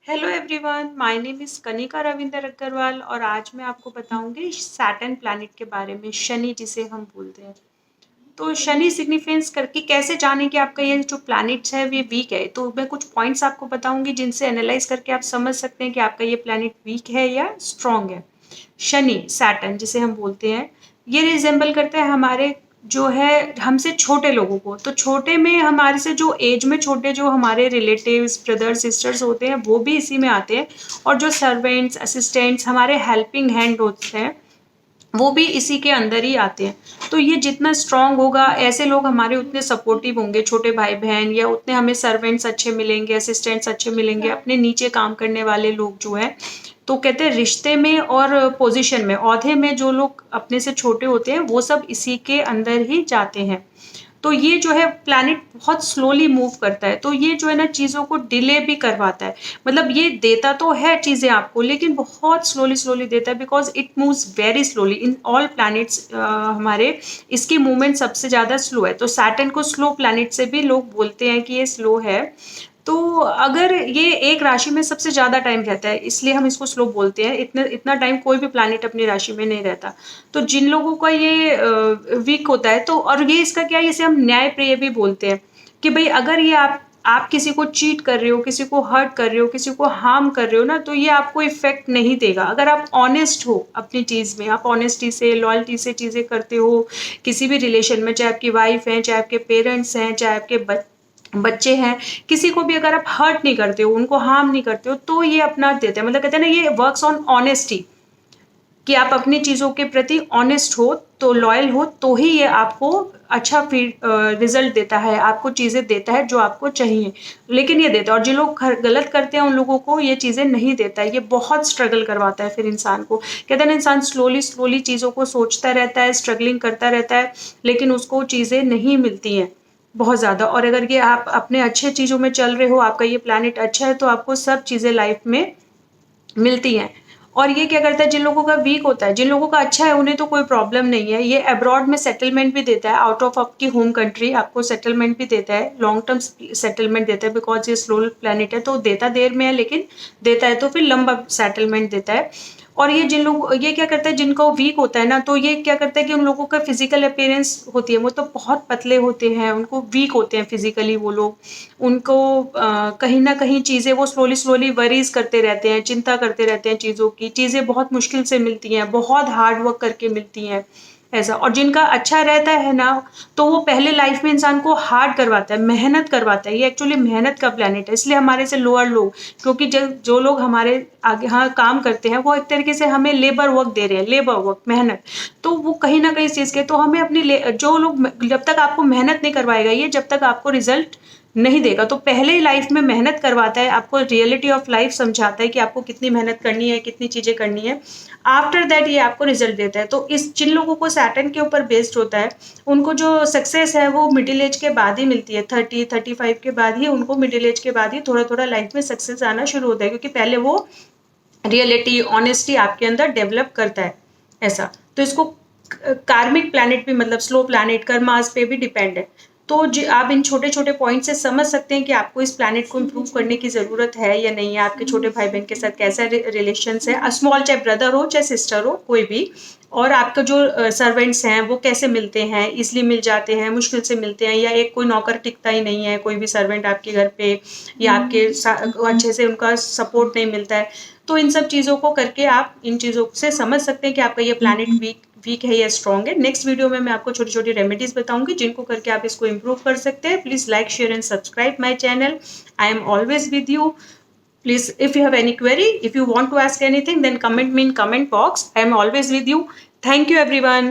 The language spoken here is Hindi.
Hello everyone, my name is Kanika Ravinder Agarwal और आज मैं आपको बताऊंगी सैटर्न प्लैनेट के बारे में, शनि जिसे हम बोलते हैं। तो शनि सिग्निफिकेंस करके कैसे जाने कि आपका ये जो प्लैनेट्स है ये वीक है, तो मैं कुछ पॉइंट्स आपको बताऊंगी जिनसे एनालाइज करके आप समझ सकते हैं कि आपका ये प्लैनेट वीक है या स्ट्रांग है। शनि सैटर्न जिसे हम बोलते हैं, ये रिजेंबल करता है हमारे जो है हमसे छोटे लोगों को। तो छोटे में हमारे से जो एज में छोटे जो हमारे रिलेटिव्स ब्रदर सिस्टर्स होते हैं वो भी इसी में आते हैं, और जो सर्वेंट्स असिस्टेंट्स हमारे हेल्पिंग हैंड होते हैं वो भी इसी के अंदर ही आते हैं। तो ये जितना स्ट्रांग होगा ऐसे लोग हमारे उतने सपोर्टिव होंगे, छोटे भाई बहन, या उतने हमें सर्वेंट्स अच्छे मिलेंगे, असिस्टेंट्स अच्छे मिलेंगे, अपने नीचे काम करने वाले लोग जो है। तो कहते हैं रिश्ते में और पोजीशन में, औहदे में जो लोग अपने से छोटे होते हैं वो सब इसी के अंदर ही जाते हैं। तो ये जो है प्लैनेट बहुत स्लोली मूव करता है, तो ये जो है ना चीज़ों को डिले भी करवाता है। मतलब ये देता तो है चीज़ें आपको, लेकिन बहुत स्लोली स्लोली देता है, because it moves very slowly in all planets. हमारे इसकी मूवमेंट सबसे ज़्यादा स्लो है, तो सैटर्न को स्लो प्लैनेट से भी लोग बोलते हैं कि ये स्लो है। तो अगर ये एक राशि में सबसे ज़्यादा टाइम रहता है, इसलिए हम इसको स्लो बोलते हैं। इतना इतना टाइम कोई भी प्लैनेट अपनी राशि में नहीं रहता। तो जिन लोगों का ये वीक होता है, तो और ये इसका क्या है, इसे हम न्याय प्रिय भी बोलते हैं कि भाई अगर ये आप किसी को चीट कर रहे हो, किसी को हर्ट कर रहे हो, किसी को हार्म कर रहे हो ना, तो ये आपको इफेक्ट नहीं देगा। अगर आप ऑनेस्ट हो अपनी चीज़ में, आप ऑनेस्टी से लॉयल्टी से चीज़ें करते हो किसी भी रिलेशन में, चाहे आपकी वाइफ है, चाहे आपके पेरेंट्स हैं, चाहे आपके बच्चे हैं, किसी को भी अगर आप हर्ट नहीं करते हो, उनको हार्म नहीं करते हो, तो ये अपना देते हैं। मतलब कहते हैं ना, ये वर्क्स ऑन ऑनेस्टी, कि आप अपनी चीज़ों के प्रति ऑनेस्ट हो, तो लॉयल हो, तो ही ये आपको अच्छा रिजल्ट देता है, आपको चीज़ें देता है जो आपको चाहिए। लेकिन ये देता है, और जो लोग गलत करते हैं उन लोगों को ये चीज़ें नहीं देता है। ये बहुत स्ट्रगल करवाता है फिर इंसान को। कहते हैं ना, इंसान स्लोली स्लोली चीज़ों को सोचता रहता है, स्ट्रगलिंग करता रहता है, लेकिन उसको चीज़ें नहीं मिलती हैं बहुत ज़्यादा। और अगर ये आप अपने अच्छे चीज़ों में चल रहे हो, आपका ये प्लैनेट अच्छा है, तो आपको सब चीज़ें लाइफ में मिलती हैं। और ये क्या करता है, जिन लोगों का वीक होता है, जिन लोगों का अच्छा है, उन्हें तो कोई प्रॉब्लम नहीं है। ये अब्रॉड में सेटलमेंट भी देता है, आउट ऑफ आपकी होम कंट्री आपको सेटलमेंट भी देता है, लॉन्ग टर्म सेटलमेंट देता है, बिकॉज ये स्लो प्लैनेट है। तो देता देर में है, लेकिन देता है, तो फिर लंबा सेटलमेंट देता है। और ये जिन लोग, ये क्या करता है, जिनका वीक होता है ना, तो ये क्या करता है कि उन लोगों का फिजिकल अपीयरेंस होती है, वो तो बहुत पतले होते हैं, उनको वीक होते हैं फिजिकली वो लोग। उनको कहीं ना कहीं चीज़ें वो स्लोली स्लोली वरीज करते रहते हैं, चिंता करते रहते हैं चीज़ों की। चीज़ें बहुत मुश्किल से मिलती हैं, बहुत हार्ड वर्क करके मिलती हैं, ऐसा। और जिनका अच्छा रहता है ना, तो वो पहले लाइफ में इंसान को हार्ड करवाता है, मेहनत करवाता है। ये एक्चुअली मेहनत का प्लैनेट है, इसलिए हमारे से लोअर लोग, क्योंकि जो लोग हमारे आगे हाँ काम करते हैं, वो एक तरीके से हमें लेबर वर्क दे रहे हैं, लेबर वर्क मेहनत। तो वो कहीं ना कहीं इस चीज़ के, तो हमें अपनी जो लोग, जब तक आपको मेहनत नहीं करवाएगा ये, जब तक आपको रिजल्ट नहीं देगा। तो पहले ही लाइफ में मेहनत करवाता है, आपको रियलिटी ऑफ लाइफ समझाता है कि आपको कितनी मेहनत करनी है, कितनी चीज़ें करनी है। आफ्टर दैट ये आपको रिजल्ट देता है। तो इस जिन लोगों को सैटर्न के ऊपर बेस्ड होता है, उनको जो सक्सेस है वो मिडिल एज के बाद ही मिलती है। 30-35 के बाद ही उनको, मिडिल एज के बाद ही थोड़ा थोड़ा लाइफ में सक्सेस आना शुरू होता है, क्योंकि पहले वो रियलिटी ऑनेस्टी आपके अंदर डेवलप करता है, ऐसा। तो इसको कार्मिक प्लैनेट भी, मतलब स्लो प्लैनेट, कर्मास पे भी डिपेंड है। तो आप इन छोटे छोटे पॉइंट से समझ सकते हैं कि आपको इस प्लैनेट को इम्प्रूव करने की ज़रूरत है या नहीं है। आपके छोटे भाई बहन के साथ कैसा रिलेशन है, स्मॉल, चाहे ब्रदर हो चाहे सिस्टर हो, कोई भी। और आपका जो सर्वेंट्स हैं वो कैसे मिलते हैं, इसलिए मिल जाते हैं, मुश्किल से मिलते हैं, या एक कोई नौकर टिकता ही नहीं है, कोई भी सर्वेंट आपके घर पे, या आपके अच्छे से उनका सपोर्ट नहीं मिलता है। तो इन सब चीज़ों को करके आप इन चीज़ों से समझ सकते हैं कि आपका ये प्लैनेट वीक है या स्ट्रॉन्ग है। नेक्स्ट वीडियो में मैं आपको छोटी छोटी रेमेडीज बताऊंगी जिनको करके आप इसको इम्प्रूव कर सकते हैं। Please like, share and subscribe my channel. I am always with you. Please, if you have any query, if you want to ask anything, then comment me in comment box. I am always with you. Thank you everyone.